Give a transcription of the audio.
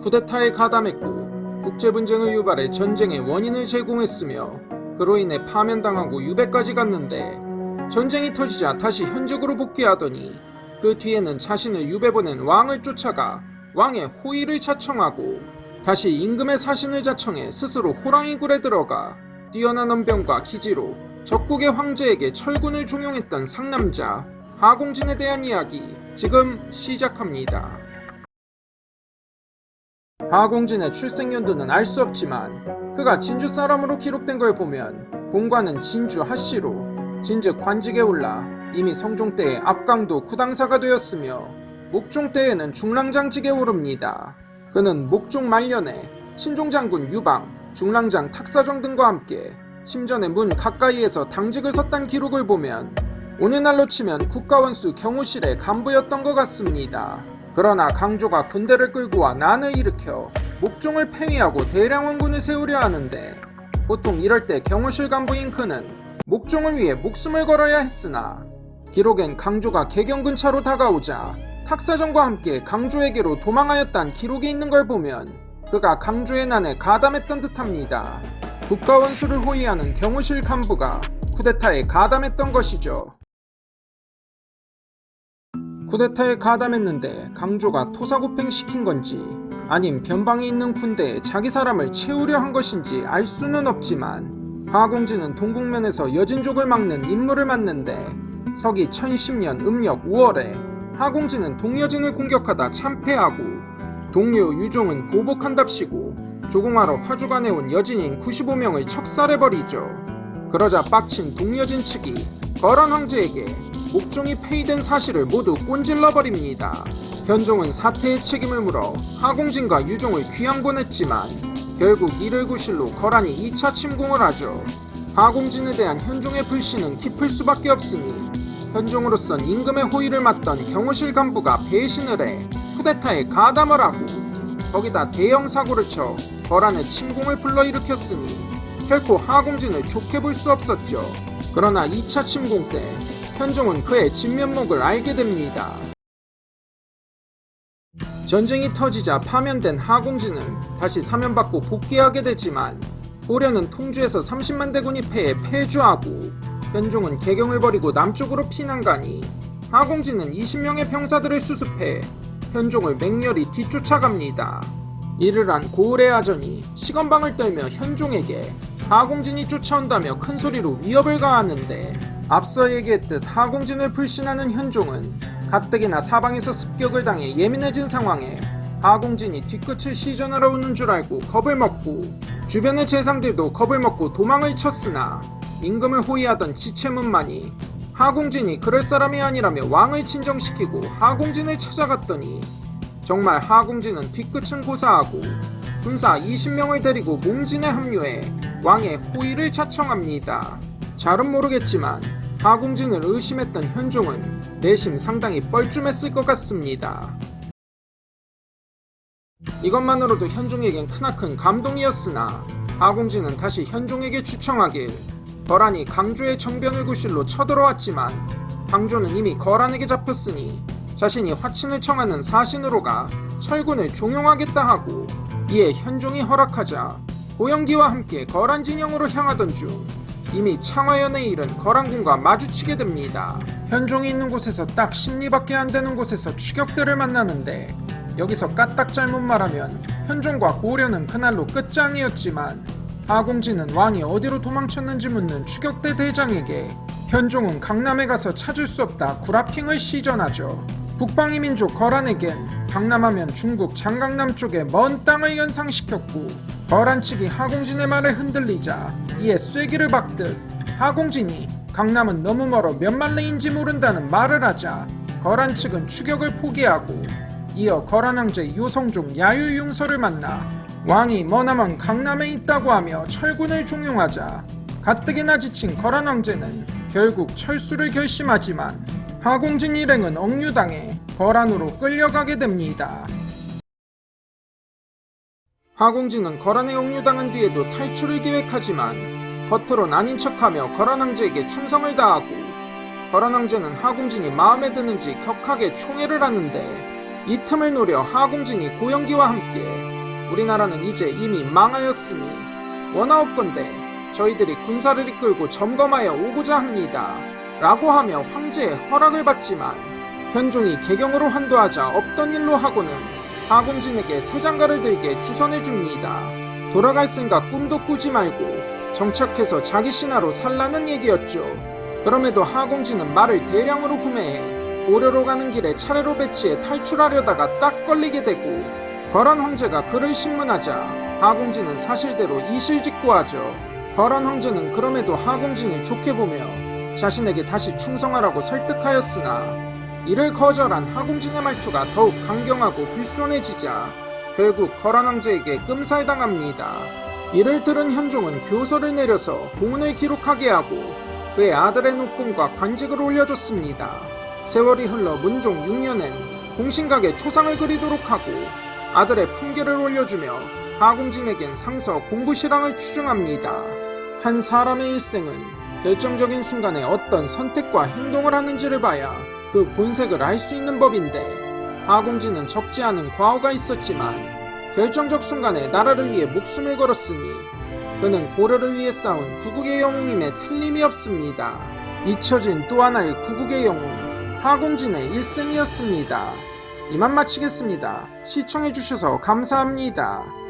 쿠데타에 가담했고 국제분쟁을 유발해 전쟁의 원인을 제공했으며 그로 인해 파면당하고 유배까지 갔는데 전쟁이 터지자 다시 현직으로 복귀하더니 그 뒤에는 자신을 유배 보낸 왕을 쫓아가 왕의 호의를 자청하고 다시 임금의 사신을 자청해 스스로 호랑이 굴에 들어가 뛰어난 언병과 기지로 적국의 황제에게 철군을 종용했던 상남자 하공진에 대한 이야기 지금 시작합니다. 하공진의 출생 연도는 알 수 없지만 그가 진주 사람으로 기록된 걸 보면 본관은 진주 하씨로 진즉 관직에 올라 이미 성종 때의 압강도 구당사가 되었으며 목종 때에는 중랑장직에 오릅니다. 그는 목종 말년에 신종장군 유방, 중랑장 탁사정 등과 함께 침전의 문 가까이에서 당직을 섰단 기록을 보면 오늘날로 치면 국가원수 경호실의 간부였던 것 같습니다. 그러나 강조가 군대를 끌고 와 난을 일으켜 목종을 폐위하고 대량원군을 세우려 하는데 보통 이럴 때 경호실 간부인 그는 목종을 위해 목숨을 걸어야 했으나 기록엔 강조가 개경근차로 다가오자 탁사정과 함께 강조에게로 도망하였단 기록이 있는 걸 보면 그가 강조의 난에 가담했던 듯합니다. 국가원수를 호위하는 경호실 간부가 쿠데타에 가담했던 것이죠. 쿠데타에 가담했는데 강조가 토사구팽 시킨 건지 아님 변방에 있는 군대에 자기 사람을 채우려 한 것인지 알 수는 없지만 하공진은 동국면에서 여진족을 막는 임무를 맡는데 서기 1010년 음력 5월에 하공진은 동여진을 공격하다 참패하고 동료 유종은 보복한답시고 조공하러 화주가 내온 여진인 95명을 척살해버리죠. 그러자 빡친 동여진 측이 거란 황제에게 목종이 폐위된 사실을 모두 꼰질러버립니다. 현종은 사태의 책임을 물어 하공진과 유종을 귀양 보냈지만 결국 이를 구실로 거란이 2차 침공을 하죠. 하공진에 대한 현종의 불신은 깊을 수밖에 없으니 현종으로선 임금의 호의를 맡던 경호실 간부가 배신을 해 쿠데타에 가담을 하고 거기다 대형 사고를 쳐 거란의 침공을 불러일으켰으니 결코 하공진을 좋게 볼 수 없었죠. 그러나 2차 침공 때 현종은 그의 진면목을 알게 됩니다. 전쟁이 터지자 파면된 하공진은 다시 사면받고 복귀하게 되지만 고려는 통주에서 30만 대군이 패해 패주하고 현종은 개경을 버리고 남쪽으로 피난 가니 하공진은 20명의 병사들을 수습해 현종을 맹렬히 뒤쫓아갑니다. 이를 안 고을의 아전이 시건방을 떨며 현종에게 하공진이 쫓아온다며 큰 소리로 위협을 가하는데 앞서 얘기했듯 하공진을 불신하는 현종은 가뜩이나 사방에서 습격을 당해 예민해진 상황에 하공진이 뒤끝을 시전하러 오는 줄 알고 겁을 먹고 주변의 재상들도 겁을 먹고 도망을 쳤으나 임금을 호위하던 지체문만이 하공진이 그럴 사람이 아니라며 왕을 진정시키고 하공진을 찾아갔더니 정말 하공진은 뒤끝은 고사하고 군사 20명을 데리고 몽진에 합류해 왕의 호의를 자청합니다. 잘은 모르겠지만 하공진을 의심했던 현종은 내심 상당히 뻘쭘했을 것 같습니다. 이것만으로도 현종에겐 크나큰 감동이었으나 하공진은 다시 현종에게 추청하길 거란이 강조의 정변을 구실로 쳐들어왔지만 강조는 이미 거란에게 잡혔으니 자신이 화친을 청하는 사신으로가 철군을 종용하겠다 하고 이에 현종이 허락하자 고영기와 함께 거란 진영으로 향하던 중 이미 창화연에 이른 거란군과 마주치게 됩니다. 현종이 있는 곳에서 딱 10리밖에 안 되는 곳에서 추격대를 만나는데 여기서 까딱 잘못 말하면 현종과 고려는 그날로 끝장이었지만 하공진은 왕이 어디로 도망쳤는지 묻는 추격대 대장에게 현종은 강남에 가서 찾을 수 없다 구라핑을 시전하죠. 북방의 민족 거란에겐 강남하면 중국 장강남 쪽의 먼 땅을 연상시켰고 거란 측이 하공진의 말에 흔들리자 이에 쐐기를 박듯 하공진이 강남은 너무 멀어 몇 말레인지 모른다는 말을 하자 거란 측은 추격을 포기하고 이어 거란 황제 요성종 야유융서를 만나 왕이 머나먼 강남에 있다고 하며 철군을 종용하자 가뜩이나 지친 거란 황제는 결국 철수를 결심하지만 하공진 일행은 억류당해 거란으로 끌려가게 됩니다. 하공진은 거란에 억류당한 뒤에도 탈출을 계획하지만 겉으론 아닌 척하며 거란 황제에게 충성을 다하고 거란 황제는 하공진이 마음에 드는지 격하게 총애를 하는데 이 틈을 노려 하공진이 고영기와 함께 우리나라는 이제 이미 망하였으니 원하옵건대 저희들이 군사를 이끌고 점검하여 오고자 합니다. 라고 하며 황제의 허락을 받지만 현종이 개경으로 환도하자 없던 일로 하고는 하공진에게 새 장가를 들게 주선해줍니다. 돌아갈 생각 꿈도 꾸지 말고 정착해서 자기 신하로 살라는 얘기였죠. 그럼에도 하공진은 말을 대량으로 구매해 고려로 가는 길에 차례로 배치해 탈출하려다가 딱 걸리게 되고 거란 황제가 그를 신문하자 하공진은 사실대로 이실직고하죠. 거란 황제는 그럼에도 하공진을 좋게 보며 자신에게 다시 충성하라고 설득하였으나 이를 거절한 하공진의 말투가 더욱 강경하고 불손해지자 결국 거란 황제에게 끔살당합니다. 이를 들은 현종은 교서를 내려서 공훈을 기록하게 하고 그의 아들의 녹봉과 관직을 올려줬습니다. 세월이 흘러 문종 6년엔 공신각에 초상을 그리도록 하고 아들의 품계를 올려주며 하공진에겐 상서 공부시랑을 추증합니다. 한 사람의 일생은 결정적인 순간에 어떤 선택과 행동을 하는지를 봐야 그 본색을 알 수 있는 법인데 하공진은 적지 않은 과오가 있었지만 결정적 순간에 나라를 위해 목숨을 걸었으니 그는 고려를 위해 싸운 구국의 영웅임에 틀림이 없습니다. 잊혀진 또 하나의 구국의 영웅 하공진의 일생이었습니다. 이만 마치겠습니다. 시청해주셔서 감사합니다.